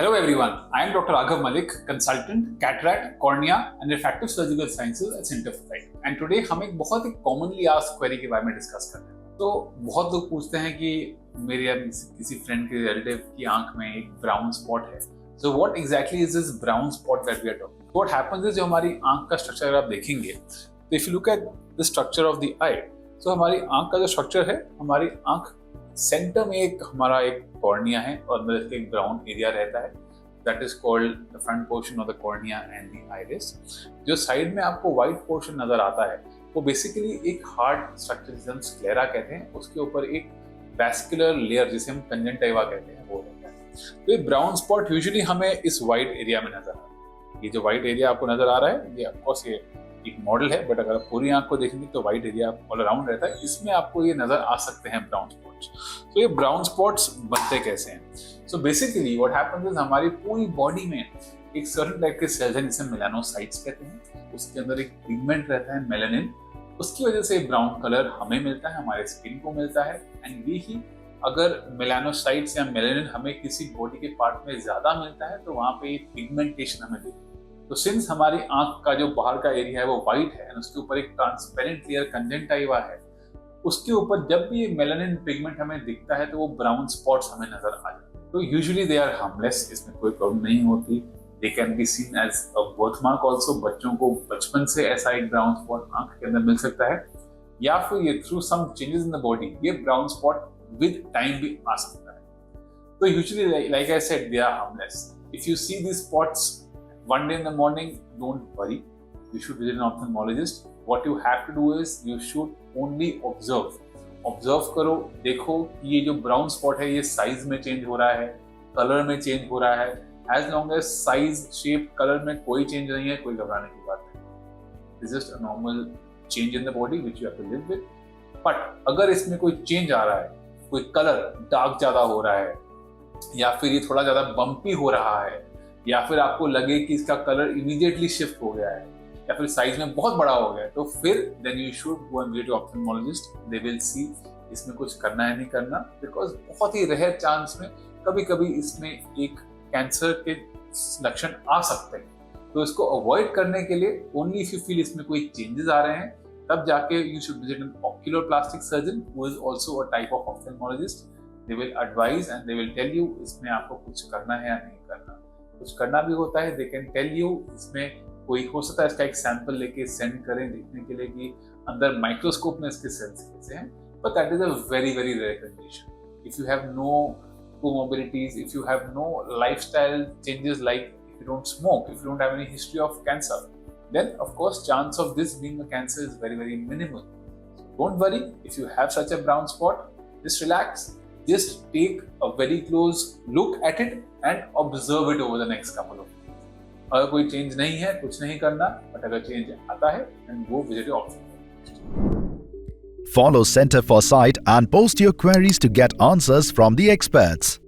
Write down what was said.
Hello everyone, I am Dr. Raghav Malik, consultant, cataract, cornea and refractive surgical sciences at Center for Sight. And today हम एक बहुत ही commonly asked query के बारे में discuss कर रहे हैं। तो बहुत लोग पूछते हैं कि मेरे या किसी फ्रेंड के रिलेटिव की आंख में एक ब्राउन स्पॉट है। So what exactly is this brown spot that we are talking? What happens is जो हमारी आंख का स्ट्रक्चर अगर आप देखेंगे, तो if you look at the structure of the eye, so हमारी आंख का जो स्ट्रक्चर है, हमारी आंख सेंटर में हमारा एक कॉर्निया है और अंदर इसके एक ब्राउन एरिया रहता है, that is called the front portion of the cornea and the iris. जो साइड में आपको व्हाइट पोर्शन नजर आता है वो बेसिकली एक हार्ड स्ट्रक्चर जिसे हम स्क्लेरा कहते हैं, उसके ऊपर एक वैस्कुलर लेयर जिसे हम कंजंक्टिवा कहते हैं वो रहता है। तो ये ब्राउन स्पॉट यूजुअली हमें इस व्हाइट एरिया में नजर आता है। ये जो व्हाइट एरिया आपको नजर आ रहा है ये ऑफकोर्स ये एक मॉडल है, बट अगर आप पूरी आंख को देखेंगे तो व्हाइट एरिया ऑल अराउंड रहता है, इसमें आपको ये नजर आ सकते हैं ब्राउन स्पॉट्स। तो ये ब्राउन स्पॉट्स बनते कैसे हैं? So basically what happens is हमारी पूरी बॉडी में एक सर्टेन टाइप के सेल्स हैं जिसे मेलानोसाइट्स कहते हैं, उसके अंदर एक पिगमेंट रहता है मेलानिन, उसकी वजह से ब्राउन कलर हमें मिलता है, हमारे स्किन को मिलता है। एंड ये ही अगर मेलानोसाइट्स या मेलानिन हमें किसी बॉडी के पार्ट में ज्यादा मिलता है तो वहां पे एक पिगमेंटेशन हमें दिखती है। तो सिंस हमारी आंख का जो बाहर का एरिया है वो व्हाइट है, उसके ऊपर एक ट्रांसपेरेंट लेयर कंजंक्टिवा है, उसके ऊपर जब भी ये मेलानिन पिगमेंट हमें दिखता है तो वो ब्राउन स्पॉट्स हमें नजर आ जाते हैं। तो यूजुअली दे आर हार्मलेस, इसमें कोई प्रॉब्लम नहीं होती। They can be seen as a birthmark also, बच्चों को बचपन से ऐसा एक ब्राउन स्पॉट आंख के अंदर मिल सकता है, या फिर ये through some changes in the body ये ब्राउन स्पॉट विद टाइम भी आ सकता है। तो usually like I said they are harmless. If you see these spots one day in the morning, don't worry, you should visit an ophthalmologist. What you have to do is you should only observe करो, देखो कि ये जो brown spot है ये size में change हो रहा है, कलर में चेंज हो रहा है। As long as size shape colour में कोई चेंज नहीं है, कोई घबराने की बात नहीं। It's just a normal change in the body which you have to live with. But अगर इसमें कोई चेंज आ रहा है, कोई कलर डार्क ज्यादा हो रहा है, या फिर ये थोड़ा ज्यादा बम्पी हो रहा है, या फिर आपको लगे कि इसका कलर इमीडिएटली शिफ्ट हो गया है, या फिर साइज में बहुत बड़ा हो गया है, तो फिर then you should go and visit ophthalmologist. They will see इसमें कुछ करना है नहीं करना, बिकॉज बहुत ही रेयर चांस में कभी कभी इसमें एक कैंसर के लक्षण आ सकते हैं। तो इसको अवॉइड करने के लिए ओनली इफ यू फील इसमें कोई चेंजेस आ रहे हैं तब जाके you should visit an ocular plastic surgeon who is also a type of ophthalmologist. They will advise and they will tell you इसमें आपको कुछ करना है या नहीं करना। कुछ करना भी होता है, दे कैन टेल यू इसमें कोई हो सकता है इसका एक सैंपल लेके सेंड करें देखने के लिए कि अंदर माइक्रोस्कोप में इसके सेल्स कैसे हैं, but that is a very very rare condition. If you have no comorbidities, if you have no lifestyle changes like if you don't smoke, if you don't have any history of cancer, then of course chance of this being a cancer is very very minimal. So don't worry if you have such a brown spot, just relax. Just take a very close look at it and observe it over the next couple of days. अगर कोई change नहीं है कुछ नहीं करना, but अगर change आता है then go visit your ophthalmologist. Follow Center for Sight and post your queries to get answers from the experts.